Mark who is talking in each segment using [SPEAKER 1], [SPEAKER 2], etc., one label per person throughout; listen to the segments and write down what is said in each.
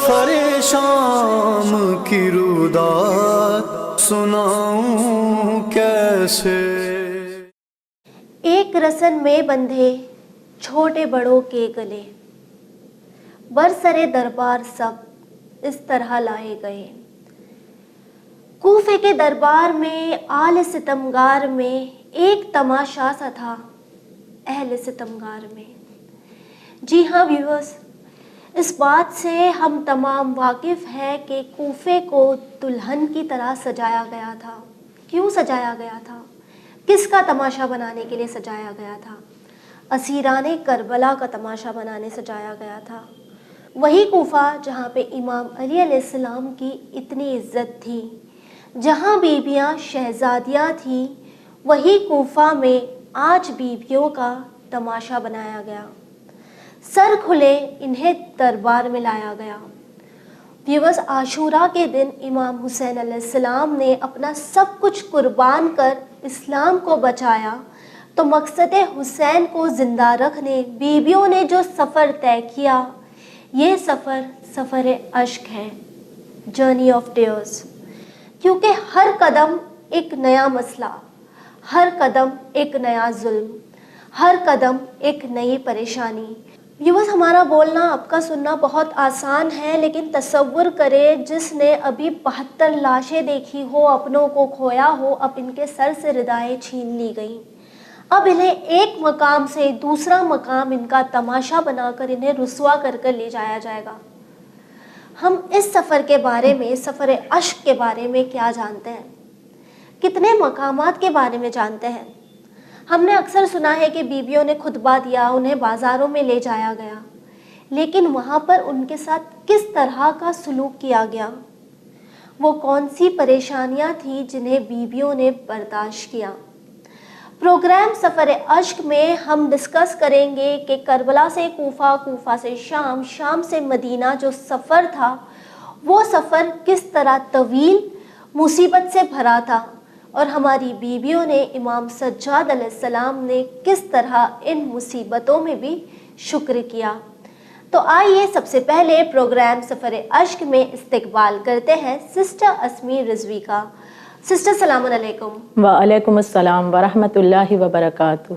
[SPEAKER 1] سفر شام کی رودات سناؤں کیسے؟
[SPEAKER 2] ایک رسن میں بندھے چھوٹے بڑوں کے گلے، برسرے دربار سب اس طرح لائے گئے۔ کوفے کے دربار میں آل ستمگار میں ایک تماشا سا تھا اہل ستمگار میں۔ جی ہاں ویورز، اس بات سے ہم تمام واقف ہیں کہ کوفے کو دلہن کی طرح سجایا گیا تھا۔ کیوں سجایا گیا تھا؟ کس کا تماشا بنانے کے لیے سجایا گیا تھا؟ اسیران کربلا کا تماشا بنانے سجایا گیا تھا۔ وہی کوفہ جہاں پہ امام علی علیہ السلام کی اتنی عزت تھی، جہاں بیبیاں شہزادیاں تھیں، وہی کوفہ میں آج بیبیوں کا تماشا بنایا گیا۔ سر کھلے انہیں دربار میں لایا گیا۔ ویورز، عاشورہ کے دن امام حسین علیہ السلام نے اپنا سب کچھ قربان کر اسلام کو بچایا، تو مقصد حسین کو زندہ رکھنے بیبیوں نے جو سفر طے کیا، یہ سفر اشک ہے، جرنی آف ٹیئرز۔ کیونکہ ہر قدم ایک نیا مسئلہ، ہر قدم ایک نیا ظلم، ہر قدم ایک نئی پریشانی۔ ویورز، ہمارا بولنا آپ کا سننا بہت آسان ہے، لیکن تصور کرے جس نے ابھی 72 لاشیں دیکھی ہو، اپنوں کو کھویا ہو، اب ان کے سر سے ردائیں چھین لی گئیں، اب انہیں ایک مقام سے دوسرا مقام ان کا تماشا بنا کر انہیں رسوا کر لے جایا جائے گا۔ ہم اس سفر کے بارے میں، سفر اشک کے بارے میں کیا جانتے ہیں؟ کتنے مقامات کے بارے میں جانتے ہیں؟ ہم نے اکثر سنا ہے کہ بیبیوں نے خطبہ دیا، انہیں بازاروں میں لے جایا گیا، لیکن وہاں پر ان کے ساتھ کس طرح کا سلوک کیا گیا؟ وہ کون سی پریشانیاں تھیں جنہیں بیبیوں نے برداشت کیا؟ پروگرام سفر اشک میں ہم ڈسکس کریں گے کہ کربلا سے کوفہ، کوفہ سے شام، شام سے مدینہ جو سفر تھا، وہ سفر کس طرح طویل، مصیبت سے بھرا تھا، اور ہماری بیویوں نے، امام سجاد علیہ السلام نے کس طرح ان مصیبتوں میں بھی شکر کیا۔ تو آئیے سب سے پہلے پروگرام سفر اشک میں استقبال کرتے ہیں سسٹر اسمی رضوی کا۔ سسٹر سلام علیکم۔
[SPEAKER 3] وعلیکم السلام ورحمۃ اللہ وبرکاتہ۔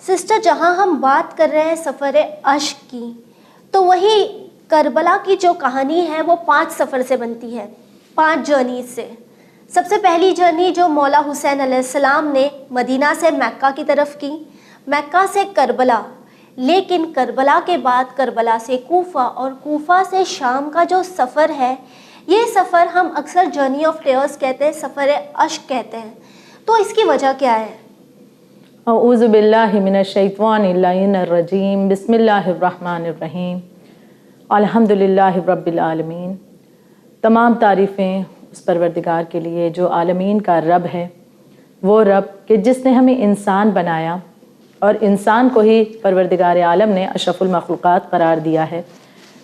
[SPEAKER 2] سسٹر، جہاں ہم بات کر رہے ہیں سفر اشک کی، تو وہی کربلا کی جو کہانی ہے وہ 5 سفر سے بنتی ہے، 5 جرنیز سے۔ سب سے پہلی جرنی جو مولا حسین علیہ السلام نے مدینہ سے مکہ کی طرف کی، مکہ سے کربلا، لیکن کربلا کے بعد کربلا سے کوفہ اور کوفہ سے شام کا جو سفر ہے، یہ سفر ہم اکثر جرنی آف ٹیئرز کہتے ہیں، سفر اشک کہتے ہیں۔ تو اس کی وجہ کیا ہے؟
[SPEAKER 3] اعوذ باللہ من الشیطان اللعین الرجیم، بسم اللہ الرحمن الرحیم، الحمدللہ رب العالمین۔ تمام تعریفیں اس پروردگار کے لیے جو عالمین کا رب ہے، وہ رب کہ جس نے ہمیں انسان بنایا اور انسان کو ہی پروردگار عالم نے اشرف المخلوقات قرار دیا ہے۔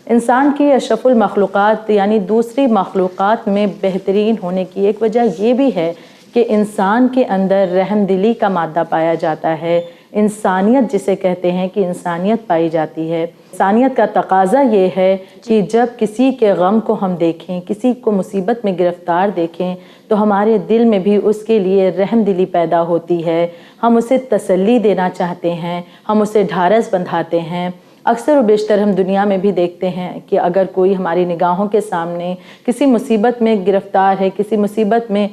[SPEAKER 3] انسان کی اشرف المخلوقات یعنی دوسری مخلوقات میں بہترین ہونے کی ایک وجہ یہ بھی ہے کہ انسان کے اندر رحم دلی کا مادہ پایا جاتا ہے، انسانیت جسے کہتے ہیں کہ انسانیت پائی جاتی ہے۔ انسانیت کا تقاضا یہ ہے کہ جب کسی کے غم کو ہم دیکھیں، کسی کو مصیبت میں گرفتار دیکھیں، تو ہمارے دل میں بھی اس کے لیے رحم دلی پیدا ہوتی ہے، ہم اسے تسلی دینا چاہتے ہیں، ہم اسے ڈھارس بندھاتے ہیں۔ اکثر و بیشتر ہم دنیا میں بھی دیکھتے ہیں کہ اگر کوئی ہماری نگاہوں کے سامنے کسی مصیبت میں گرفتار ہے، کسی مصیبت میں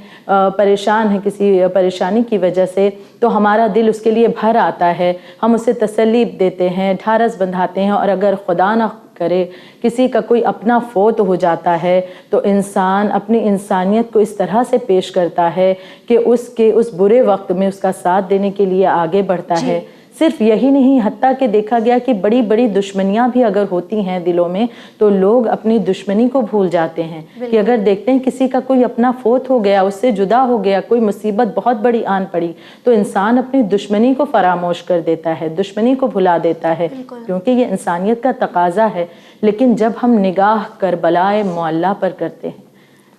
[SPEAKER 3] پریشان ہے، کسی پریشانی کی وجہ سے، تو ہمارا دل اس کے لیے بھر آتا ہے، ہم اسے تسلی دیتے ہیں، ڈھارس بندھاتے ہیں۔ اور اگر خدا نہ کرے کسی کا کوئی اپنا فوت ہو جاتا ہے، تو انسان اپنی انسانیت کو اس طرح سے پیش کرتا ہے کہ اس کے اس برے وقت میں اس کا ساتھ دینے کے لیے آگے بڑھتا ہے۔ صرف یہی نہیں، حتیٰ کہ دیکھا گیا کہ بڑی بڑی دشمنیاں بھی اگر ہوتی ہیں دلوں میں، تو لوگ اپنی دشمنی کو بھول جاتے ہیں کہ اگر دیکھتے ہیں کسی کا کوئی اپنا فوت ہو گیا، اس سے جدا ہو گیا، کوئی مصیبت بہت بڑی آن پڑی، تو انسان اپنی دشمنی کو فراموش کر دیتا ہے، دشمنی کو بھلا دیتا ہے، کیونکہ یہ انسانیت کا تقاضا ہے۔ لیکن جب ہم نگاہ کربلائے معلیٰ پر کرتے ہیں،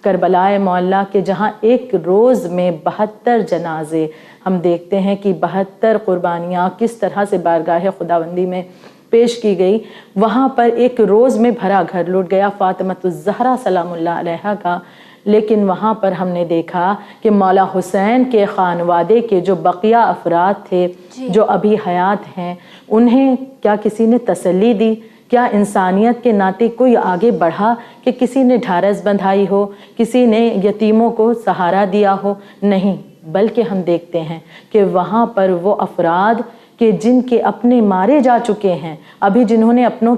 [SPEAKER 3] کربلائے معلیٰ کے جہاں ایک روز میں 72 جنازے، ہم دیکھتے ہیں کہ 72 قربانیاں کس طرح سے بارگاہ خداوندی میں پیش کی گئی، وہاں پر ایک روز میں بھرا گھر لٹ گیا فاطمۃ الزہرا سلام اللہ علیہا کا، لیکن وہاں پر ہم نے دیکھا کہ مولا حسین کے خانوادے کے جو بقیہ افراد تھے جو ابھی حیات ہیں، انہیں کیا کسی نے تسلی دی؟ کیا انسانیت کے ناطے کوئی آگے بڑھا کہ کسی نے ڈھارس بندھائی ہو، کسی نے یتیموں کو سہارا دیا ہو؟ نہیں، بلکہ ہم دیکھتے ہیں کہ وہاں پر وہ افراد کہ جن کے اپنے مارے جا چکے ہیں، ابھی جنہوں نے اپنوں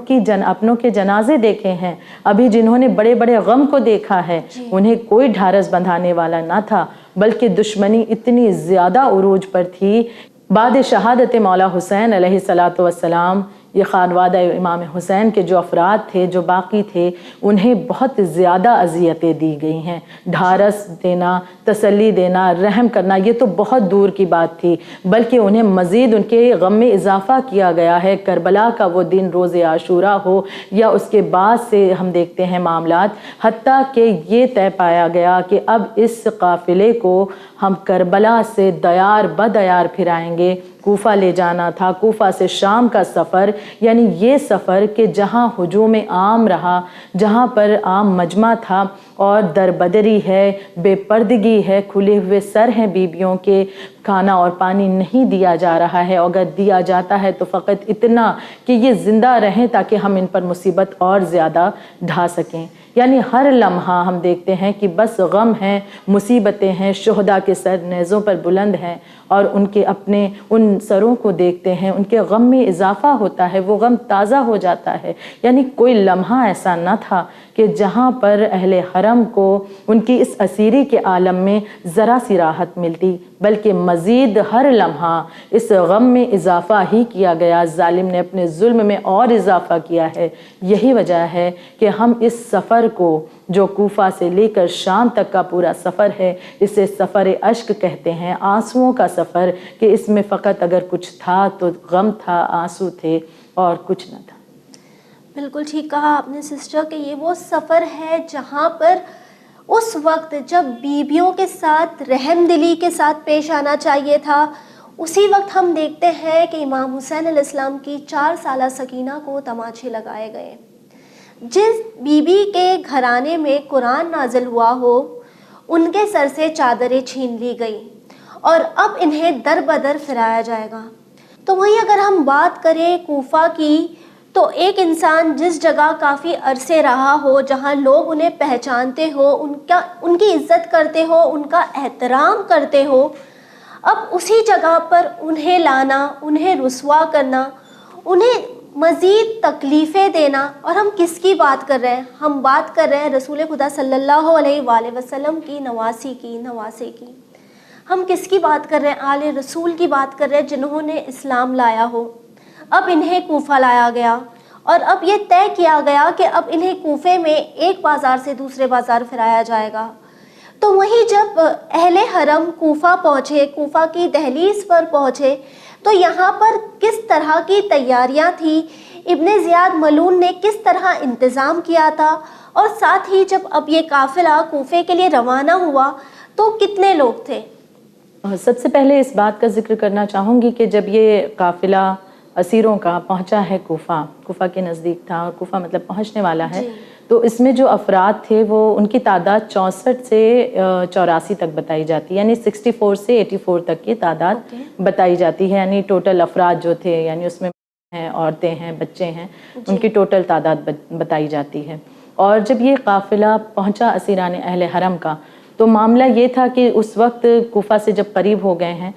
[SPEAKER 3] کے جنازے دیکھے ہیں، ابھی جنہوں نے بڑے بڑے غم کو دیکھا ہے، انہیں کوئی ڈھارس بندھانے والا نہ تھا، بلکہ دشمنی اتنی زیادہ عروج پر تھی۔ بعد شہادت مولا حسین علیہ الصلاۃ والسلام، یہ خانوادہ امام حسین کے جو افراد تھے جو باقی تھے، انہیں بہت زیادہ اذیتیں دی گئی ہیں۔ ڈھارس دینا، تسلی دینا، رحم کرنا یہ تو بہت دور کی بات تھی، بلکہ انہیں مزید ان کے غم میں اضافہ کیا گیا ہے۔ کربلا کا وہ دن روز عاشوراء ہو یا اس کے بعد سے ہم دیکھتے ہیں معاملات، حتیٰ کہ یہ طے پایا گیا کہ اب اس قافلے کو ہم کربلا سے دیار بدیار پھرائیں گے۔ کوفہ لے جانا تھا، کوفہ سے شام کا سفر، یعنی یہ سفر کہ جہاں ہجوم عام رہا، جہاں پر عام مجمع تھا اور دربدری ہے، بے پردگی ہے، کھلے ہوئے سر ہیں بیبیوں کے، کھانا اور پانی نہیں دیا جا رہا ہے، اگر دیا جاتا ہے تو فقط اتنا کہ یہ زندہ رہیں تاکہ ہم ان پر مصیبت اور زیادہ ڈھا سکیں۔ یعنی ہر لمحہ ہم دیکھتے ہیں کہ بس غم ہیں، مصیبتیں ہیں، شہداء کے سر نیزوں پر بلند ہیں، اور ان کے اپنے ان سروں کو دیکھتے ہیں، ان کے غم میں اضافہ ہوتا ہے، وہ غم تازہ ہو جاتا ہے۔ یعنی کوئی لمحہ ایسا نہ تھا کہ جہاں پر اہل حرم کو ان کی اس اسیری کے عالم میں ذرا سی راحت ملتی، بلکہ مزید ہر لمحہ اس غم میں اضافہ ہی کیا گیا۔ ظالم نے اپنے ظلم میں اور اضافہ کیا ہے۔ یہی وجہ ہے کہ ہم اس سفر کو جو کوفہ سے لے کر شام تک کا پورا سفر ہے، اسے سفر اشک کہتے ہیں، آنسوؤں کا سفر، کہ اس میں فقط اگر کچھ تھا تو غم تھا، آنسو تھے اور کچھ نہ تھا۔
[SPEAKER 2] بالکل ٹھیک کہا آپ نے سسٹر کہ یہ وہ سفر ہے جہاں پر اس وقت جب بیویوں کے ساتھ رحم دلی کے ساتھ پیش آنا چاہیے تھا، اسی وقت ہم دیکھتے ہیں کہ امام حسین علیہ السلام کی 4 سالہ سکینہ کو تماچے لگائے گئے۔ جس بی بی کے گھرانے میں قرآن نازل ہوا ہو، ان کے سر سے چادریں چھین لی گئی اور اب انہیں در بدر پھرایا جائے گا۔ تو وہیں اگر ہم بات کریں کوفہ کی، تو ایک انسان جس جگہ کافی عرصے رہا ہو، جہاں لوگ انہیں پہچانتے ہو، ان کی عزت کرتے ہو، ان کا احترام کرتے ہو، اب اسی جگہ پر انہیں لانا، انہیں رسوا کرنا، انہیں مزید تکلیفیں دینا، اور ہم کس کی بات کر رہے ہیں؟ ہم بات کر رہے ہیں رسول خدا صلی اللہ علیہ وآلہ وسلم کی نواسے کی۔ ہم کس کی بات کر رہے ہیں؟ آل رسول کی بات کر رہے ہیں، جنہوں نے اسلام لایا ہو۔ اب انہیں کوفہ لایا گیا اور اب یہ طے کیا گیا کہ اب انہیں کوفے میں ایک بازار سے دوسرے بازار پھرایا جائے گا۔ تو وہیں جب اہل حرم کوفہ پہنچے، کوفہ کی دہلیز پر پہنچے، تو یہاں پر کس طرح کی تیاریاں تھیں، ابن زیاد ملعون نے کس طرح انتظام کیا تھا، اور ساتھ ہی جب اب یہ قافلہ کوفے کے لیے روانہ ہوا تو کتنے لوگ تھے؟
[SPEAKER 3] سب سے پہلے اس بات کا ذکر کرنا چاہوں گی کہ جب یہ قافلہ اسیروں کا پہنچا ہے کوفہ کے نزدیک تھا، اور کوفہ مطلب پہنچنے والا ہے، تو اس میں جو افراد تھے وہ ان کی تعداد 64 سے 84 تک بتائی جاتی ہے، یعنی 64 سے 84 تک کی تعداد بتائی جاتی ہے، یعنی ٹوٹل افراد جو تھے، یعنی اس میں ہیں، عورتیں ہیں، بچے ہیں، ان کی ٹوٹل تعداد بتائی جاتی ہے۔ اور جب یہ قافلہ پہنچا اسیران اہل حرم کا، تو معاملہ یہ تھا کہ اس وقت کوفہ سے جب قریب ہو گئے ہیں،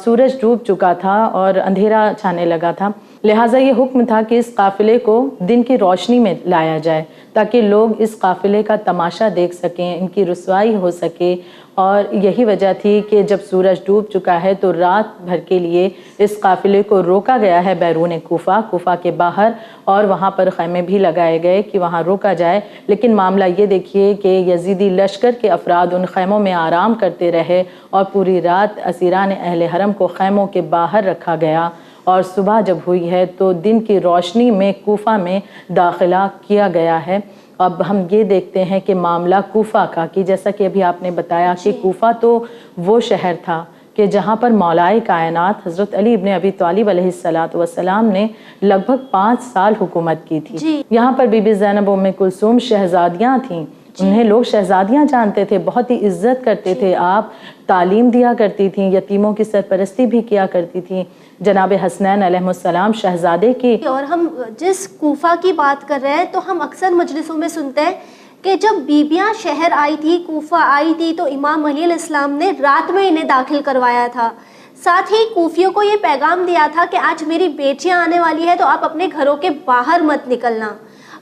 [SPEAKER 3] سورج ڈوب چکا تھا اور اندھیرا چھانے لگا تھا، لہٰذا یہ حکم تھا کہ اس قافلے کو دن کی روشنی میں لایا جائے تاکہ لوگ اس قافلے کا تماشا دیکھ سکیں، ان کی رسوائی ہو سکے۔ اور یہی وجہ تھی کہ جب سورج ڈوب چکا ہے تو رات بھر کے لیے اس قافلے کو روکا گیا ہے بیرون کوفہ کے باہر، اور وہاں پر خیمے بھی لگائے گئے کہ وہاں روکا جائے۔ لیکن معاملہ یہ دیکھیے کہ یزیدی لشکر کے افراد ان خیموں میں آرام کرتے رہے اور پوری رات اسیران اہل حرم کو خیموں کے باہر رکھا گیا، اور صبح جب ہوئی ہے تو دن کی روشنی میں کوفہ میں داخلہ کیا گیا ہے۔ اب ہم یہ دیکھتے ہیں کہ معاملہ کوفہ کا، کہ جیسا کہ ابھی آپ نے بتایا کہ کوفہ تو وہ شہر تھا کہ کہ جہاں پر مولائے کائنات حضرت علی ابن ابی طالب علیہ السلام نے لگ بھگ 5 سال حکومت کی تھی. یہاں پر بی بی زینب ام کلثوم شہزادیاں تھیں. انہیں لوگ شہزادیاں جانتے تھے, بہت ہی عزت کرتے تھے. آپ تعلیم دیا کرتی تھیں, یتیموں کی سرپرستی بھی کیا کرتی تھیں. جناب حسنین علیہ السلام شہزادے کی.
[SPEAKER 2] اور ہم جس کوفہ کی بات کر رہے ہیں تو ہم اکثر مجلسوں میں سنتے ہیں کہ جب بیبیاں شہر آئی تھی, کوفہ آئی تھی, تو امام علی علیہ السلام نے رات میں انہیں داخل کروایا تھا. ساتھ ہی کوفیوں کو یہ پیغام دیا تھا کہ آج میری بیٹیاں آنے والی ہے تو آپ اپنے گھروں کے باہر مت نکلنا.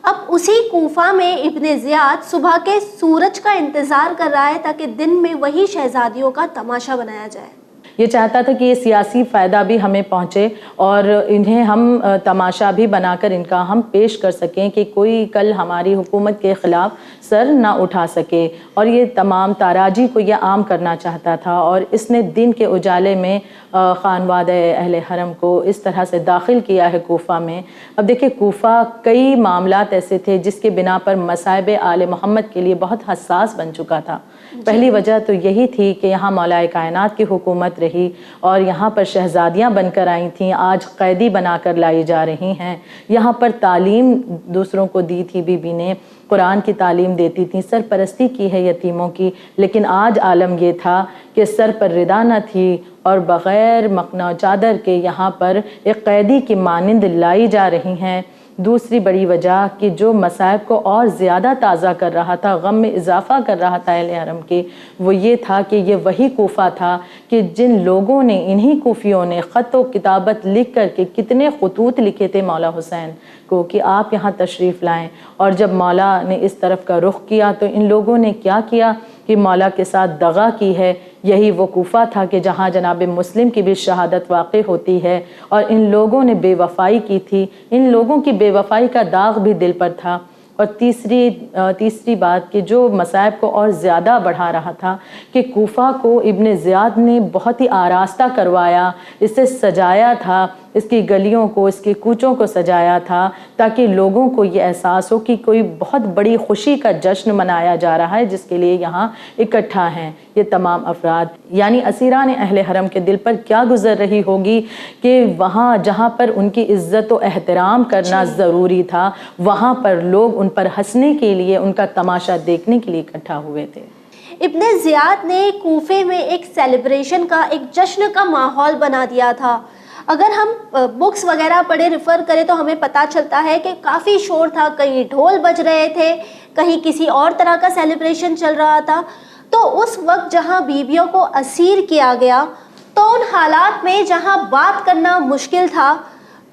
[SPEAKER 2] اب اسی کوفہ میں ابن زیاد صبح کے سورج کا انتظار کر رہا ہے تاکہ دن میں وہی شہزادیوں کا تماشا بنایا جائے.
[SPEAKER 3] یہ چاہتا تھا کہ یہ سیاسی فائدہ بھی ہمیں پہنچے اور انہیں ہم تماشا بھی بنا کر ان کا ہم پیش کر سکیں کہ کوئی کل ہماری حکومت کے خلاف سر نہ اٹھا سکے. اور یہ تمام تاراجی کو یہ عام کرنا چاہتا تھا, اور اس نے دن کے اجالے میں خانوادہ اہل حرم کو اس طرح سے داخل کیا ہے کوفہ میں. اب دیکھیں کوفہ کئی معاملات ایسے تھے جس کے بنا پر مصائب آل محمد کے لیے بہت حساس بن چکا تھا. پہلی وجہ تو یہی تھی کہ یہاں مولائے کائنات کی حکومت رہی اور یہاں پر شہزادیاں بن کر آئی تھیں, آج قیدی بنا کر لائی جا رہی ہیں. یہاں پر تعلیم دوسروں کو دی تھی, بی بی نے قرآن کی تعلیم دیتی تھی, سرپرستی کی ہے یتیموں کی. لیکن آج عالم یہ تھا کہ سر پر ردا نہ تھی اور بغیر مخنا چادر کے یہاں پر ایک قیدی کی مانند لائی جا رہی ہیں. دوسری بڑی وجہ کہ جو مصائب کو اور زیادہ تازہ کر رہا تھا, غم میں اضافہ کر رہا تھا اہل حرم کے, وہ یہ تھا کہ یہ وہی کوفہ تھا کہ جن لوگوں نے, انہی کوفیوں نے خط و کتابت لکھ کر کے کتنے خطوط لکھے تھے مولا حسین کو کہ آپ یہاں تشریف لائیں. اور جب مولا نے اس طرف کا رخ کیا تو ان لوگوں نے کیا کیا کہ مولا کے ساتھ دغا کی ہے. یہی وہ کوفہ تھا کہ جہاں جناب مسلم کی بھی شہادت واقع ہوتی ہے, اور ان لوگوں نے بے وفائی کی تھی. ان لوگوں کی بے وفائی کا داغ بھی دل پر تھا. اور تیسری بات کہ جو مصائب کو اور زیادہ بڑھا رہا تھا کہ کوفہ کو ابن زیاد نے بہت ہی آراستہ کروایا, اسے سجایا تھا, اس کی گلیوں کو, اس کے کوچوں کو سجایا تھا تاکہ لوگوں کو یہ احساس ہو کہ کوئی بہت بڑی خوشی کا جشن منایا جا رہا ہے جس کے لیے یہاں اکٹھا ہیں یہ تمام افراد. یعنی اسیران اہل حرم کے دل پر کیا گزر رہی ہوگی کہ وہاں جہاں پر ان کی عزت و احترام کرنا ضروری تھا, وہاں پر لوگ ان پر ہنسنے کے لیے, ان کا تماشا دیکھنے کے لیے اکٹھا ہوئے تھے.
[SPEAKER 2] ابن زیاد نے کوفے میں ایک سیلیبریشن کا, ایک جشن کا ماحول بنا دیا تھا. اگر ہم بکس وغیرہ پڑھے, ریفر کریں تو ہمیں پتہ چلتا ہے کہ کافی شور تھا, کہیں ڈھول بج رہے تھے, کہیں کسی اور طرح کا سیلیبریشن چل رہا تھا. تو اس وقت جہاں بیویوں کو اسیر کیا گیا تو ان حالات میں جہاں بات کرنا مشکل تھا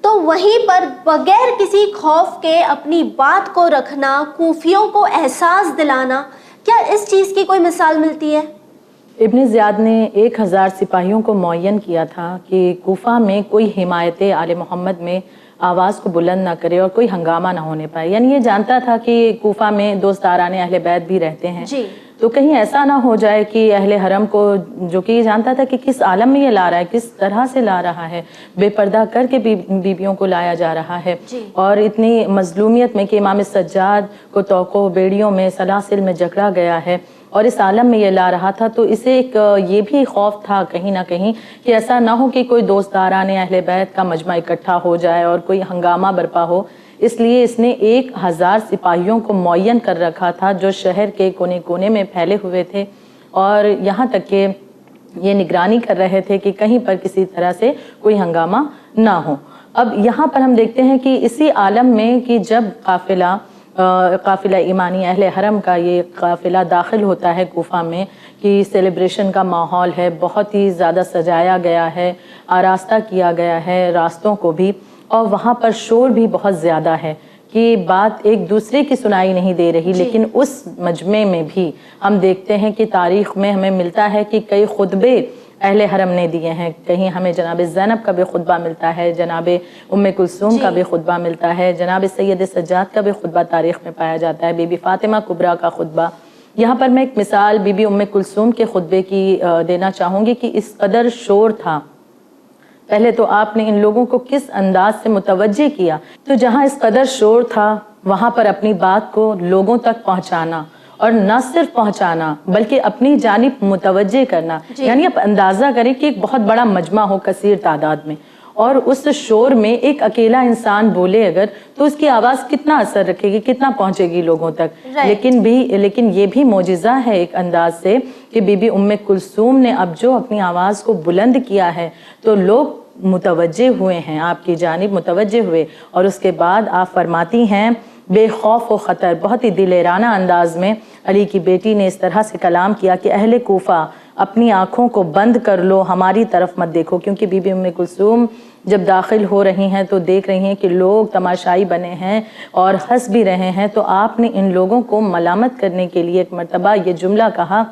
[SPEAKER 2] تو وہیں پر بغیر کسی خوف کے اپنی بات کو رکھنا, کوفیوں کو احساس دلانا, کیا اس چیز کی کوئی مثال ملتی ہے؟
[SPEAKER 3] ابن زیاد نے 1000 سپاہیوں کو معین کیا تھا کہ کوفہ میں کوئی حمایت آل محمد میں آواز کو بلند نہ کرے اور کوئی ہنگامہ نہ ہونے پائے. یعنی یہ جانتا تھا کہ کوفہ میں دوستداران اہل بیت بھی رہتے ہیں, تو کہیں ایسا نہ ہو جائے کہ اہل حرم کو, جو کہ یہ جانتا تھا کہ کس عالم میں یہ لا رہا ہے, کس طرح سے لا رہا ہے, بے پردہ کر کے بیبیوں کو لایا جا رہا ہے, اور اتنی مظلومیت میں کہ امام سجاد کو توقع بیڑیوں میں, سلاسل میں جکڑا گیا ہے, اور اس عالم میں یہ لا رہا تھا. تو اسے ایک یہ بھی خوف تھا کہیں نہ کہیں کہ ایسا نہ ہو کہ کوئی دوستداران اہل بیت کا مجمع اکٹھا ہو جائے اور کوئی ہنگامہ برپا ہو. اس لیے اس نے 1000 سپاہیوں کو معین کر رکھا تھا جو شہر کے کونے کونے میں پھیلے ہوئے تھے, اور یہاں تک کہ یہ نگرانی کر رہے تھے کہ کہیں پر کسی طرح سے کوئی ہنگامہ نہ ہو. اب یہاں پر ہم دیکھتے ہیں کہ اسی عالم میں کہ جب قافلہ ایمانی اہل حرم کا یہ قافلہ داخل ہوتا ہے کوفہ میں, کہ سیلیبریشن کا ماحول ہے, بہت ہی زیادہ سجایا گیا ہے, آراستہ کیا گیا ہے راستوں کو بھی, اور وہاں پر شور بھی بہت زیادہ ہے کہ بات ایک دوسرے کی سنائی نہیں دے رہی. لیکن اس مجمع میں بھی ہم دیکھتے ہیں کہ تاریخ میں ہمیں ملتا ہے کہ کئی خطبے اہل حرم نے دیے ہیں. کہیں ہمیں جناب زینب کا بھی خطبہ ملتا ہے, جناب ام کلثوم کا بھی خطبہ ملتا ہے, جناب سید سجاد کا بھی خطبہ تاریخ میں پایا جاتا ہے, بی بی فاطمہ کبریٰ کا خطبہ. یہاں پر میں ایک مثال بی بی ام کلثوم کے خطبے کی دینا چاہوں گی کہ اس قدر شور تھا. پہلے تو آپ نے ان لوگوں کو کس انداز سے متوجہ کیا, تو جہاں اس قدر شور تھا وہاں پر اپنی بات کو لوگوں تک پہنچانا اور نہ صرف پہنچانا بلکہ اپنی جانب متوجہ کرنا. یعنی آپ اندازہ کریں کہ ایک بہت بڑا مجمع ہو کثیر تعداد میں اور اس شور میں ایک اکیلا انسان بولے اگر تو اس کی آواز کتنا اثر رکھے گی, کتنا پہنچے گی لوگوں تک. لیکن یہ بھی معجزہ ہے ایک انداز سے کہ بی بی ام کلثوم نے اب جو اپنی آواز کو بلند کیا ہے تو لوگ متوجہ ہوئے ہیں, آپ کی جانب متوجہ ہوئے. اور اس کے بعد آپ فرماتی ہیں بے خوف و خطر, بہت ہی دلیرانہ انداز میں علی کی بیٹی نے اس طرح سے کلام کیا کہ اہل کوفہ اپنی آنکھوں کو بند کر لو, ہماری طرف مت دیکھو. کیونکہ بی بی ام کلثوم جب داخل ہو رہی ہیں تو دیکھ رہی ہیں کہ لوگ تماشائی بنے ہیں اور ہنس بھی رہے ہیں, تو آپ نے ان لوگوں کو ملامت کرنے کے لیے ایک مرتبہ یہ جملہ کہا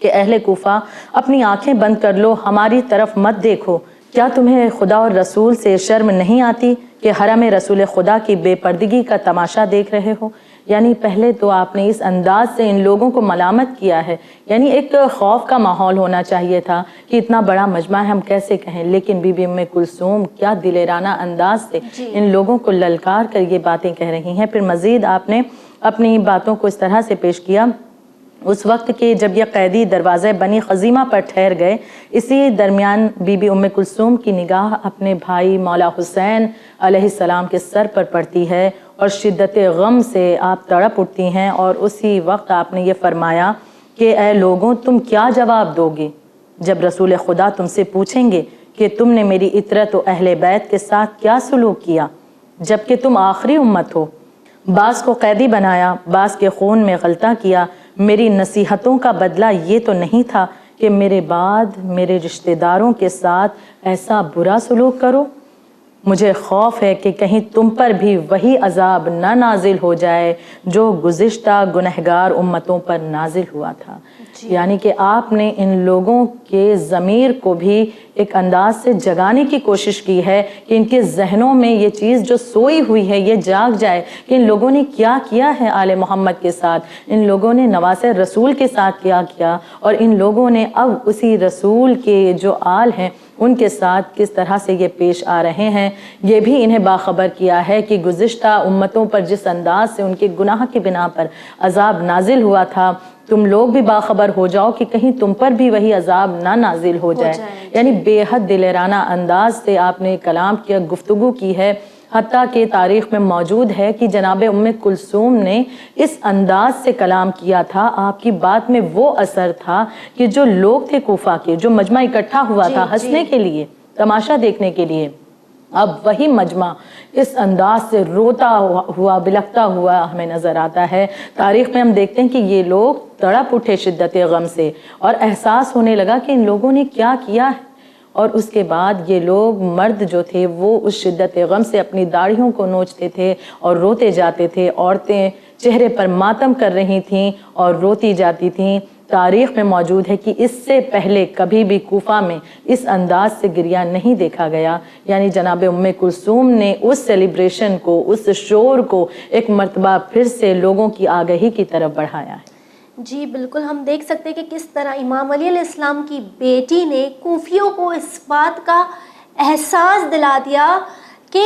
[SPEAKER 3] کہ اہل کوفہ اپنی آنکھیں بند کر لو, ہماری طرف مت دیکھو. کیا تمہیں خدا اور رسول سے شرم نہیں آتی کہ حرم رسول خدا کی بے پردگی کا تماشا دیکھ رہے ہو؟ یعنی پہلے تو آپ نے اس انداز سے ان لوگوں کو ملامت کیا ہے. یعنی ایک خوف کا ماحول ہونا چاہیے تھا کہ اتنا بڑا مجمع ہے ہم کیسے کہیں, لیکن بی بی ام کلثوم کیا دلیرانہ انداز سے ان لوگوں کو للکار کر یہ باتیں کہہ رہی ہیں. پھر مزید آپ نے اپنی باتوں کو اس طرح سے پیش کیا اس وقت کہ جب یہ قیدی دروازے بنی خزیمہ پر ٹھہر گئے, اسی درمیان بی بی ام کلثوم کی نگاہ اپنے بھائی مولا حسین علیہ السلام کے سر پر پڑتی ہے اور شدت غم سے آپ تڑپ اٹھتی ہیں. اور اسی وقت آپ نے یہ فرمایا کہ اے لوگوں تم کیا جواب دو گے جب رسول خدا تم سے پوچھیں گے کہ تم نے میری عطرت و اہل بیت کے ساتھ کیا سلوک کیا جبکہ تم آخری امت ہو. بعض کو قیدی بنایا, بعض کے خون میں غلطہ کیا. میری نصیحتوں کا بدلہ یہ تو نہیں تھا کہ میرے بعد میرے رشتہ داروں کے ساتھ ایسا برا سلوک کرو. مجھے خوف ہے کہ کہیں تم پر بھی وہی عذاب نہ نازل ہو جائے جو گزشتہ گنہگار امتوں پر نازل ہوا تھا. یعنی کہ آپ نے ان لوگوں کے ضمیر کو بھی ایک انداز سے جگانے کی کوشش کی ہے کہ ان کے ذہنوں میں یہ چیز جو سوئی ہوئی ہے یہ جاگ جائے کہ ان لوگوں نے کیا کیا ہے آل محمد کے ساتھ, ان لوگوں نے نواسہ رسول کے ساتھ کیا کیا, اور ان لوگوں نے اب اسی رسول کے جو آل ہیں ان کے ساتھ کس طرح سے یہ پیش آ رہے ہیں. یہ بھی انہیں باخبر کیا ہے کہ گزشتہ امتوں پر جس انداز سے ان کے گناہ کی بنا پر عذاب نازل ہوا تھا تم لوگ بھی باخبر ہو جاؤ کہ کہیں تم پر بھی وہی عذاب نہ نازل ہو جائے. یعنی بے حد دلیرانہ انداز سے آپ نے کلام کیا, گفتگو کی ہے. حتیٰ کہ تاریخ میں موجود ہے کہ جناب ام کلثوم نے اس انداز سے کلام کیا تھا, آپ کی بات میں وہ اثر تھا کہ جو لوگ تھے کوفہ کے, جو مجمع اکٹھا ہوا تھا ہنسنے کے لیے, تماشا دیکھنے کے لیے, اب وہی مجمع اس انداز سے روتا ہوا بلکتا ہوا ہمیں نظر آتا ہے. تاریخ میں ہم دیکھتے ہیں کہ یہ لوگ تڑپ اٹھے شدت غم سے اور احساس ہونے لگا کہ ان لوگوں نے کیا کیا ہے. اور اس کے بعد یہ لوگ مرد جو تھے وہ اس شدت غم سے اپنی داڑھیوں کو نوچتے تھے اور روتے جاتے تھے. عورتیں چہرے پر ماتم کر رہی تھیں اور روتی جاتی تھیں. تاریخ میں موجود ہے کہ اس سے پہلے کبھی بھی کوفہ میں اس انداز سے گریہ نہیں دیکھا گیا. یعنی جناب ام کلثوم نے اس سیلیبریشن کو, اس شور کو ایک مرتبہ پھر سے لوگوں کی آگہی کی طرف بڑھایا ہے.
[SPEAKER 2] جی بالکل, ہم دیکھ سکتے ہیں کہ کس طرح امام علی علیہ السلام کی بیٹی نے کوفیوں کو اس بات کا احساس دلا دیا کہ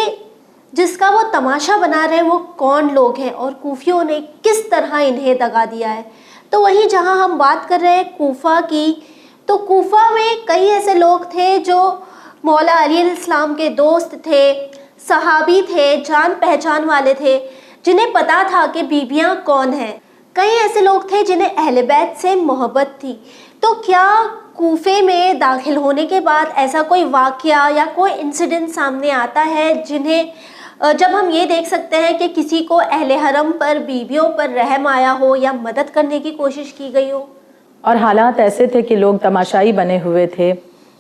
[SPEAKER 2] جس کا وہ تماشا بنا رہے وہ کون لوگ ہیں اور کوفیوں نے کس طرح انہیں دگا دیا ہے. تو وہیں جہاں ہم بات کر رہے ہیں کوفہ کی, تو کوفہ میں کئی ایسے لوگ تھے جو مولا علی علیہ السلام کے دوست تھے, صحابی تھے, جان پہچان والے تھے, جنہیں پتا تھا کہ بیویاں کون ہیں. کئی ایسے لوگ تھے جنہیں اہل بیت سے محبت تھی. تو کیا کوفے میں داخل ہونے کے بعد ایسا کوئی واقعہ یا کوئی انسیڈنٹ سامنے آتا ہے جنہیں جب ہم یہ دیکھ سکتے ہیں کہ کسی کو اہل حرم پر, بیویوں پر رحم آیا ہو یا مدد کرنے کی کوشش کی گئی ہو؟
[SPEAKER 3] اور حالات ایسے تھے کہ لوگ تماشائی بنے ہوئے تھے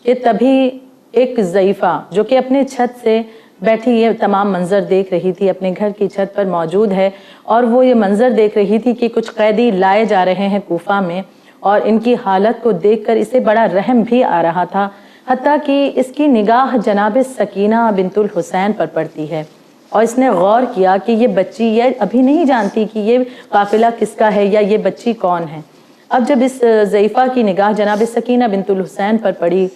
[SPEAKER 3] کہ تبھی ایک ضعیفہ جو کہ اپنے چھت سے بیٹھی یہ تمام منظر دیکھ رہی تھی, اپنے گھر کی چھت پر موجود ہے, اور وہ یہ منظر دیکھ رہی تھی کہ کچھ قیدی لائے جا رہے ہیں کوفہ میں, اور ان کی حالت کو دیکھ کر اسے بڑا رحم بھی آ رہا تھا. حتیٰ کہ اس کی نگاہ جناب سکینہ بنت الحسین پر پڑتی ہے اور اس نے غور کیا کہ یہ بچی, یہ ابھی نہیں جانتی کہ یہ قافلہ کس کا ہے یا یہ بچی کون ہے. اب جب اس ضعیفہ کی نگاہ جناب سکینہ بنت الحسین پر پڑی,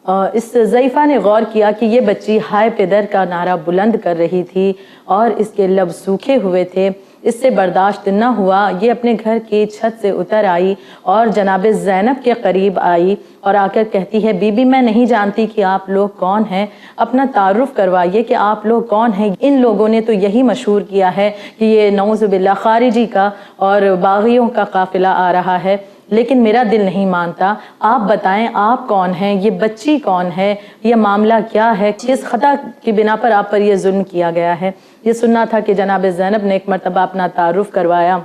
[SPEAKER 3] اس ضعیفہ نے غور کیا کہ یہ بچی ہائے پدر کا نعرہ بلند کر رہی تھی اور اس کے لب سوکھے ہوئے تھے. اس سے برداشت نہ ہوا، یہ اپنے گھر کی چھت سے اتر آئی اور جناب زینب کے قریب آئی اور آ کر کہتی ہے بی بی میں نہیں جانتی کہ آپ لوگ کون ہیں، اپنا تعارف کروائیے کہ آپ لوگ کون ہیں۔ ان لوگوں نے تو یہی مشہور کیا ہے کہ یہ نعوذ باللہ خارجی کا اور باغیوں کا قافلہ آ رہا ہے، لیکن میرا دل نہیں مانتا، آپ بتائیں آپ کون ہیں، یہ بچی کون ہے، یہ معاملہ کیا ہے، کس خطا کی بنا پر آپ پر یہ ظلم کیا گیا ہے۔ یہ سننا تھا کہ جناب زینب نے ایک مرتبہ اپنا تعارف کروایا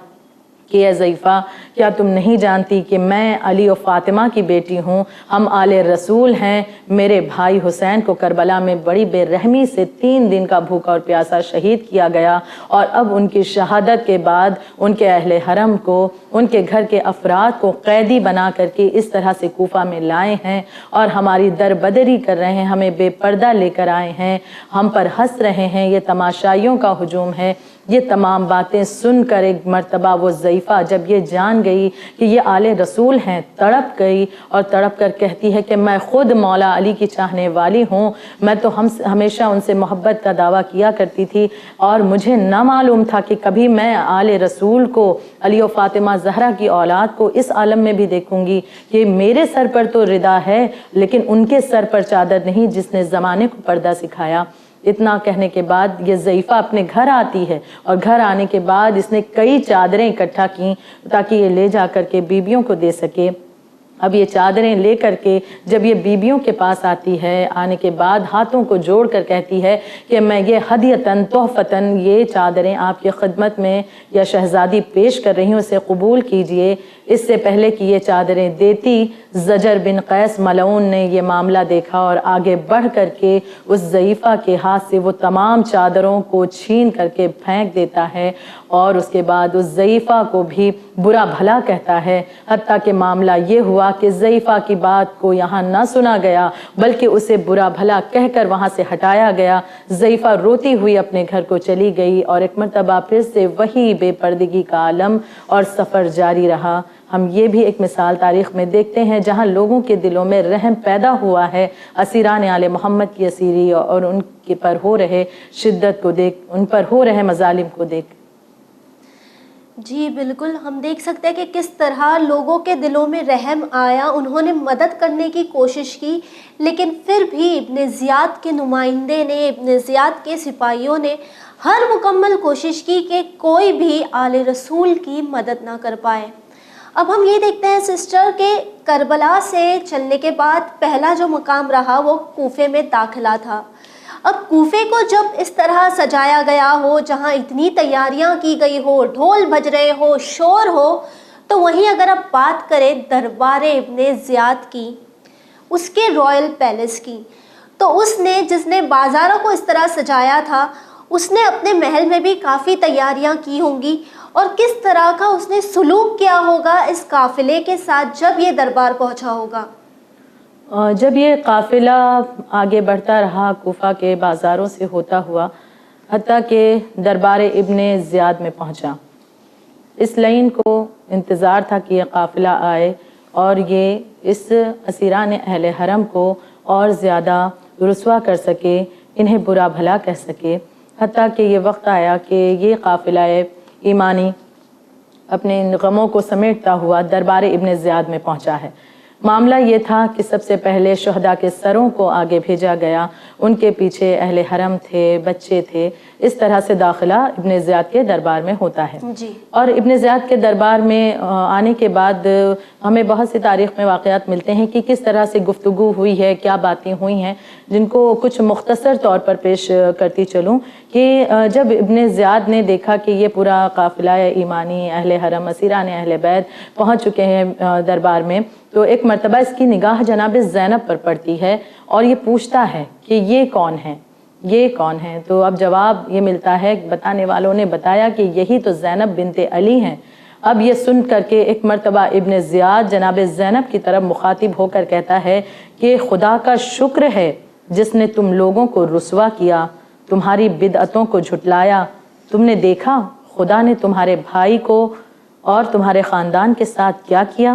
[SPEAKER 3] کہ اے ضعیفہ کیا تم نہیں جانتی کہ میں علی و فاطمہ کی بیٹی ہوں، ہم آل رسول ہیں، میرے بھائی حسین کو کربلا میں بڑی بے رحمی سے 3 دن کا بھوکا اور پیاسا شہید کیا گیا، اور اب ان کی شہادت کے بعد ان کے اہل حرم کو، ان کے گھر کے افراد کو قیدی بنا کر کے اس طرح سے کوفہ میں لائے ہیں اور ہماری دربدری کر رہے ہیں، ہمیں بے پردہ لے کر آئے ہیں، ہم پر ہنس رہے ہیں، یہ تماشائیوں کا ہجوم ہے۔ یہ تمام باتیں سن کر ایک مرتبہ وہ ضعیفہ جب یہ جان گئی کہ یہ آل رسول ہیں، تڑپ گئی اور تڑپ کر کہتی ہے کہ میں خود مولا علی کی چاہنے والی ہوں، میں تو ہمیشہ ان سے محبت کا دعویٰ کیا کرتی تھی اور مجھے نہ معلوم تھا کہ کبھی میں آل رسول کو، علی و فاطمہ زہرا کی اولاد کو اس عالم میں بھی دیکھوں گی کہ میرے سر پر تو ردا ہے لیکن ان کے سر پر چادر نہیں جس نے زمانے کو پردہ سکھایا۔ اتنا کہنے کے بعد یہ ضعیفہ اپنے گھر آتی ہے اور گھر آنے کے بعد اس نے کئی چادریں اکٹھا کی تاکہ یہ لے جا کر کے بیبیوں کو دے سکے۔ اب یہ چادریں لے کر کے جب یہ بیبیوں کے پاس آتی ہے، آنے کے بعد ہاتھوں کو جوڑ کر کہتی ہے کہ میں یہ ہدیتاً تحفتاً یہ چادریں آپ کی خدمت میں یا شہزادی پیش کر رہی ہوں، اسے قبول کیجئے۔ اس سے پہلے کہ یہ چادریں دیتی، زجر بن قیس ملعون نے یہ معاملہ دیکھا اور آگے بڑھ کر کے اس ضعیفہ کے ہاتھ سے وہ تمام چادروں کو چھین کر کے پھینک دیتا ہے اور اس کے بعد اس ضعیفہ کو بھی برا بھلا کہتا ہے، حتیٰ کہ معاملہ یہ ہوا کہ ضعیفہ کی بات کو یہاں نہ سنا گیا بلکہ اسے برا بھلا کہہ کر وہاں سے ہٹایا گیا۔ ضعیفہ روتی ہوئی اپنے گھر کو چلی گئی اور ایک مرتبہ پھر سے وہی بے پردگی کا عالم اور سفر جاری رہا۔ ہم یہ بھی ایک مثال تاریخ میں دیکھتے ہیں جہاں لوگوں کے دلوں میں رحم پیدا ہوا ہے اسیران آل محمد کی اسیری اور ان کے پر ہو رہے شدت کو دیکھ، ان پر ہو رہے مظالم کو دیکھ۔
[SPEAKER 2] جی بالکل، ہم دیکھ سکتے ہیں کہ کس طرح لوگوں کے دلوں میں رحم آیا، انہوں نے مدد کرنے کی کوشش کی، لیکن پھر بھی ابن زیاد کے نمائندے نے، ابن زیاد کے سپاہیوں نے ہر مکمل کوشش کی کہ کوئی بھی آل رسول کی مدد نہ کر پائے۔ اب ہم یہ دیکھتے ہیں سسٹر کہ کربلا سے چلنے کے بعد پہلا جو مقام رہا وہ کوفے میں داخلہ تھا۔ اب کوفے کو جب اس طرح سجایا گیا ہو، جہاں اتنی تیاریاں کی گئی ہو، ڈھول بج رہے ہو، شور ہو، تو وہیں اگر آپ بات کریں دربار ابن زیاد کی، اس کے رائل پیلس کی، تو اس نے جس نے بازاروں کو اس طرح سجایا تھا، اس نے اپنے محل میں بھی کافی تیاریاں کی ہوں گی، اور کس طرح کا اس نے سلوک کیا ہوگا اس قافلے کے ساتھ جب یہ دربار پہنچا ہوگا۔
[SPEAKER 3] جب یہ قافلہ آگے بڑھتا رہا کوفہ کے بازاروں سے ہوتا ہوا حتیٰ کہ دربار ابن زیاد میں پہنچا، اس لائن کو انتظار تھا کہ یہ قافلہ آئے اور یہ اس اسیران اہل حرم کو اور زیادہ رسوا کر سکے، انہیں برا بھلا کہہ سکے، حتیٰ کہ یہ وقت آیا کہ یہ قافلہ ایمانی اپنے ان غموں کو سمیٹتا ہوا دربار ابن زیاد میں پہنچا ہے۔ معاملہ یہ تھا کہ سب سے پہلے شہداء کے سروں کو آگے بھیجا گیا، ان کے پیچھے اہل حرم تھے، بچے تھے، اس طرح سے داخلہ ابن زیاد کے دربار میں ہوتا ہے۔ اور ابن زیاد کے دربار میں آنے کے بعد ہمیں بہت سی تاریخ میں واقعات ملتے ہیں کہ کس طرح سے گفتگو ہوئی ہے، کیا باتیں ہوئی ہیں، جن کو کچھ مختصر طور پر پیش کرتی چلوں کہ جب ابن زیاد نے دیکھا کہ یہ پورا قافلہ ایمانی اہل حرم اسیران اہل بیت پہنچ چکے ہیں دربار میں، تو ایک مرتبہ اس کی نگاہ جناب زینب پر پڑتی ہے اور یہ پوچھتا ہے کہ یہ کون ہے، یہ کون ہے؟ تو اب جواب یہ ملتا ہے، بتانے والوں نے بتایا کہ یہی تو زینب بنت علی ہیں۔ اب یہ سن کر کے ایک مرتبہ ابن زیاد جناب زینب کی طرف مخاطب ہو کر کہتا ہے کہ خدا کا شکر ہے جس نے تم لوگوں کو رسوا کیا، تمہاری بدعتوں کو جھٹلایا۔ تم نے دیکھا خدا نے تمہارے بھائی کو اور تمہارے خاندان کے ساتھ کیا کیا؟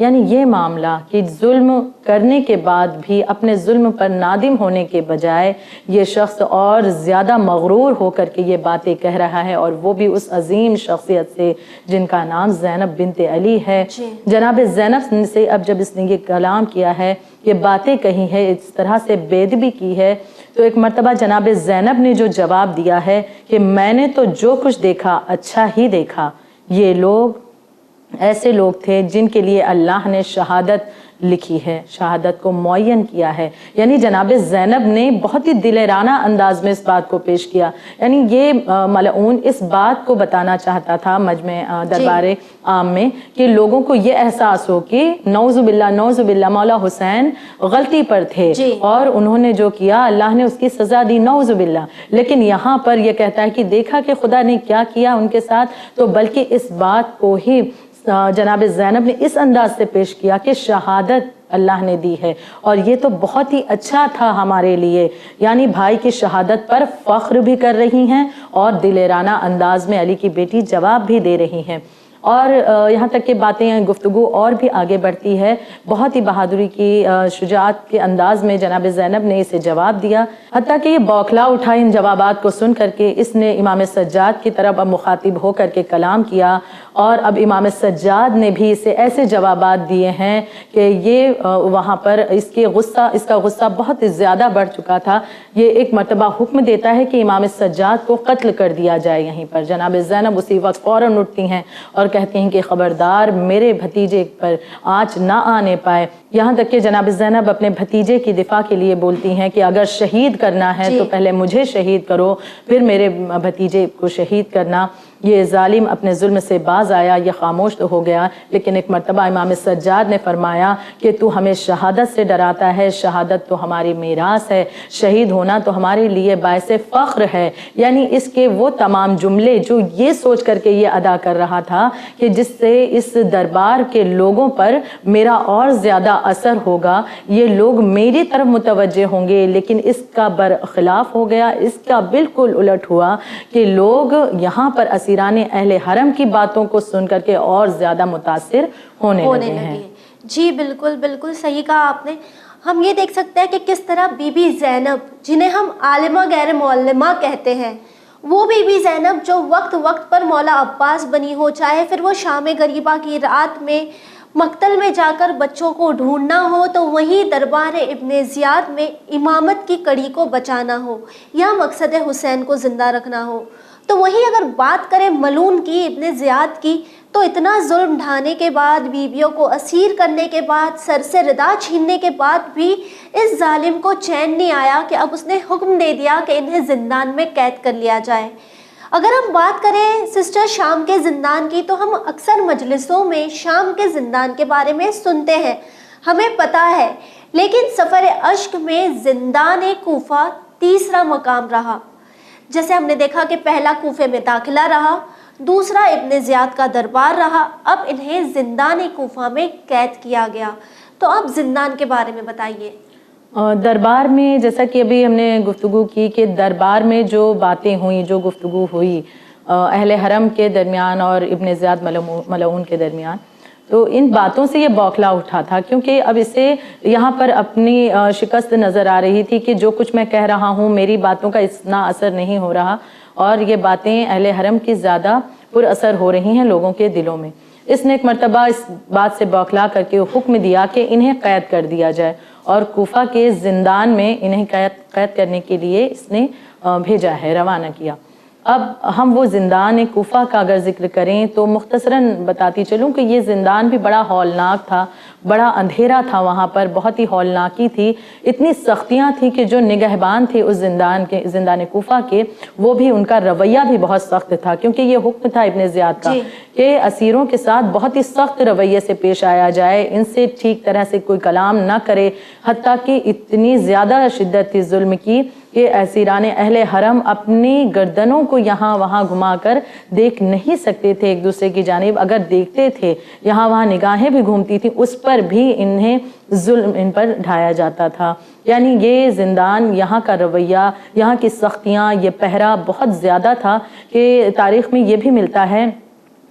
[SPEAKER 3] یعنی یہ معاملہ کہ ظلم کرنے کے بعد بھی اپنے ظلم پر نادم ہونے کے بجائے یہ شخص اور زیادہ مغرور ہو کر کے یہ باتیں کہہ رہا ہے، اور وہ بھی اس عظیم شخصیت سے جن کا نام زینب بنت علی ہے۔ جناب زینب سے اب جب اس نے یہ کلام کیا ہے، یہ باتیں کہی ہے، اس طرح سے بے ادبی کی ہے، تو ایک مرتبہ جناب زینب نے جو جواب دیا ہے کہ میں نے تو جو کچھ دیکھا اچھا ہی دیکھا، یہ لوگ ایسے لوگ تھے جن کے لیے اللہ نے شہادت لکھی ہے، شہادت کو معین کیا ہے۔ یعنی جناب زینب نے بہت ہی دلیرانہ انداز میں اس بات کو پیش کیا، یعنی یہ ملعون اس بات کو بتانا چاہتا تھا مجمع دربار عام میں کہ لوگوں کو یہ احساس ہو کہ نعوذ باللہ مولا حسین غلطی پر تھے اور انہوں نے جو کیا اللہ نے اس کی سزا دی، نعوذ باللہ۔ لیکن یہاں پر یہ کہتا ہے کہ دیکھا کہ خدا نے کیا کیا ان کے ساتھ، تو بلکہ اس بات کو ہی جناب زینب نے اس انداز سے پیش کیا کہ شہادت اللہ نے دی ہے، اور یہ تو بہت ہی اچھا تھا ہمارے لیے، یعنی بھائی کی شہادت پر فخر بھی کر رہی ہیں اور دلیرانہ انداز میں علی کی بیٹی جواب بھی دے رہی ہیں۔ اور یہاں تک کہ باتیں گفتگو اور بھی آگے بڑھتی ہے، بہت ہی بہادری کی شجاعت کے انداز میں جناب زینب نے اسے جواب دیا، حتیٰ کہ یہ بوکھلا اٹھا ان جوابات کو سن کر کے۔ اس نے امام سجاد کی طرف اب مخاطب ہو کر کے کلام کیا، اور اب امام سجاد نے بھی اسے ایسے جوابات دیے ہیں کہ یہ وہاں پر اس کا غصہ بہت زیادہ بڑھ چکا تھا۔ یہ ایک مرتبہ حکم دیتا ہے کہ امام سجاد کو قتل کر دیا جائے یہیں پر۔ جناب زینب اسی وقت فوراً اٹھتی ہیں اور کہتی ہیں کہ خبردار میرے بھتیجے پر آنچ نہ آنے پائے۔ یہاں تک کہ جناب زینب اپنے بھتیجے کی دفاع کے لیے بولتی ہیں کہ اگر شہید کرنا ہے تو پہلے مجھے شہید کرو، پھر میرے بھتیجے کو شہید کرنا۔ یہ ظالم اپنے ظلم سے باز آیا، یہ خاموش تو ہو گیا، لیکن ایک مرتبہ امام سجاد نے فرمایا کہ تو ہمیں شہادت سے ڈراتا ہے، شہادت تو ہماری میراث ہے، شہید ہونا تو ہمارے لیے باعث فخر ہے۔ یعنی اس کے وہ تمام جملے جو یہ سوچ کر کے یہ ادا کر رہا تھا کہ جس سے اس دربار کے لوگوں پر میرا اور زیادہ اثر ہوگا، یہ لوگ میری طرف متوجہ ہوں گے، لیکن اس کا برخلاف ہو گیا، اس کا بالکل الٹ ہوا کہ لوگ یہاں پر اسیران اہل حرم کی باتوں کو سن کر کے اور زیادہ متاثر ہونے لگے ہیں۔
[SPEAKER 2] جی بالکل بالکل صحیح کہا آپ نے۔ ہم یہ دیکھ سکتے ہیں کہ کس طرح بی بی زینب، جنہیں ہم عالمہ غیر معلمہ کہتے ہیں، وہ بی بی زینب جو وقت وقت پر مولا عباس بنی ہو، چاہے پھر وہ شام غریبہ کی رات میں مقتل میں جا کر بچوں کو ڈھونڈنا ہو، تو وہیں دربار ابن زیاد میں امامت کی کڑی کو بچانا ہو یا مقصد حسین کو زندہ رکھنا ہو، تو وہیں اگر بات کریں ملعون کی، ابن زیاد کی، تو اتنا ظلم ڈھانے کے بعد، بیویوں کو اسیر کرنے کے بعد، سر سے ردا چھیننے کے بعد بھی اس ظالم کو چین نہیں آیا کہ اب اس نے حکم دے دیا کہ انہیں زندان میں قید کر لیا جائے۔ اگر ہم بات کریں سسٹر شام کے زندان کی، تو ہم اکثر مجلسوں میں شام کے زندان کے بارے میں سنتے ہیں، ہمیں پتہ ہے، لیکن سفر اشک میں زندان کوفہ تیسرا مقام رہا۔ جیسے ہم نے دیکھا کہ پہلا کوفے میں داخلہ رہا، دوسرا ابن زیاد کا دربار رہا، اب انہیں زندان کوفہ میں قید کیا گیا۔ تو اب زندان کے بارے میں بتائیے۔
[SPEAKER 3] دربار میں جیسا کہ ابھی ہم نے گفتگو کی کہ دربار میں جو باتیں ہوئیں، جو گفتگو ہوئی اہل حرم کے درمیان اور ابن زیاد ملعون کے درمیان، تو ان باتوں سے یہ بوکھلا اٹھا تھا، کیونکہ اب اسے یہاں پر اپنی شکست نظر آ رہی تھی کہ جو کچھ میں کہہ رہا ہوں میری باتوں کا اتنا اثر نہیں ہو رہا، اور یہ باتیں اہل حرم کی زیادہ پر اثر ہو رہی ہیں لوگوں کے دلوں میں۔ اس نے ایک مرتبہ اس بات سے بوکھلا کر کے حکم دیا کہ انہیں قید کر دیا جائے، اور کوفہ کے زندان میں انہیں قید کرنے کے لیے اس نے بھیجا ہے، روانہ کیا۔ اب ہم وہ زندان کوفہ کا اگر ذکر کریں تو مختصراً بتاتی چلوں کہ یہ زندان بھی بڑا ہولناک تھا، بڑا اندھیرا تھا، وہاں پر بہت ہی ہولناکی تھی، اتنی سختیاں تھیں کہ جو نگہبان تھے اس زندان کوفہ کے، وہ بھی ان کا رویہ بھی بہت سخت تھا، کیونکہ یہ حکم تھا ابن زیاد کا کہ اسیروں کے ساتھ بہت ہی سخت رویے سے پیش آیا جائے، ان سے ٹھیک طرح سے کوئی کلام نہ کرے، حتیٰ کہ اتنی زیادہ شدت تھی ظلم کی کہ اسیران اہل حرم اپنی گردنوں کو یہاں وہاں گھما کر دیکھ نہیں سکتے تھے ایک دوسرے کی جانب، اگر دیکھتے تھے یہاں وہاں نگاہیں بھی گھومتی تھیں، اس پر بھی انہیں ظلم ان پر ڈھایا جاتا تھا۔ یعنی یہ زندان، یہاں کا رویہ، یہاں کی سختیاں، یہ پہرا بہت زیادہ تھا کہ تاریخ میں یہ بھی ملتا ہے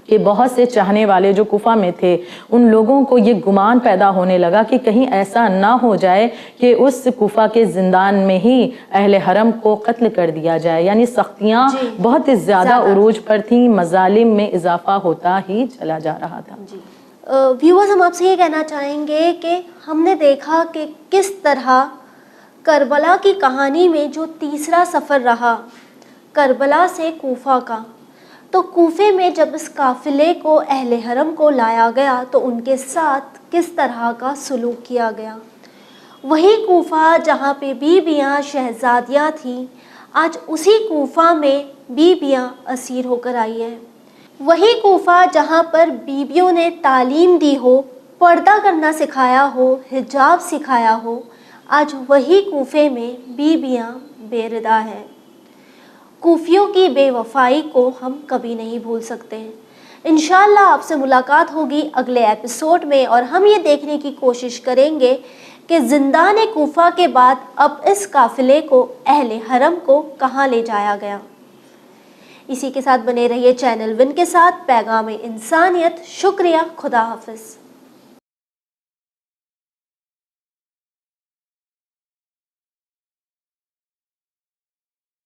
[SPEAKER 3] کہ بہت سے چاہنے والے جو کوفہ میں تھے ان لوگوں کو یہ گمان پیدا ہونے لگا کہ کہیں ایسا نہ ہو جائے کہ اس کوفہ کے زندان میں ہی اہل حرم کو قتل کر دیا جائے. یعنی سختیاں بہت زیادہ عروج پر تھیں، مظالم میں اضافہ ہوتا ہی چلا جا رہا تھا.
[SPEAKER 2] ویورز ہم آپ سے یہ کہنا چاہیں گے کہ ہم نے دیکھا کہ کس طرح کربلا کی کہانی میں جو تیسرا سفر رہا کربلا سے کوفہ کا، تو کوفے میں جب اس قافلے کو اہل حرم کو لایا گیا تو ان کے ساتھ کس طرح کا سلوک کیا گیا. وہی کوفہ جہاں پہ بیویاں شہزادیاں تھیں، آج اسی کوفہ میں بیویاں اسیر ہو کر آئی ہیں. وہی کوفہ جہاں پر بیویوں نے تعلیم دی ہو، پردہ کرنا سکھایا ہو، حجاب سکھایا ہو، آج وہی کوفے میں بیویاں بے ردا ہیں. کوفیوں کی بے وفائی کو ہم کبھی نہیں بھول سکتے. انشاءاللہ آپ سے ملاقات ہوگی اگلے ایپیسوڈ میں، اور ہم یہ دیکھنے کی کوشش کریں گے کہ زندان کوفہ کے بعد اب اس قافلے کو اہل حرم کو کہاں لے جایا گیا. اسی کے ساتھ بنے رہیے چینل ون کے ساتھ. پیغام انسانیت. شکریہ. خدا حافظ.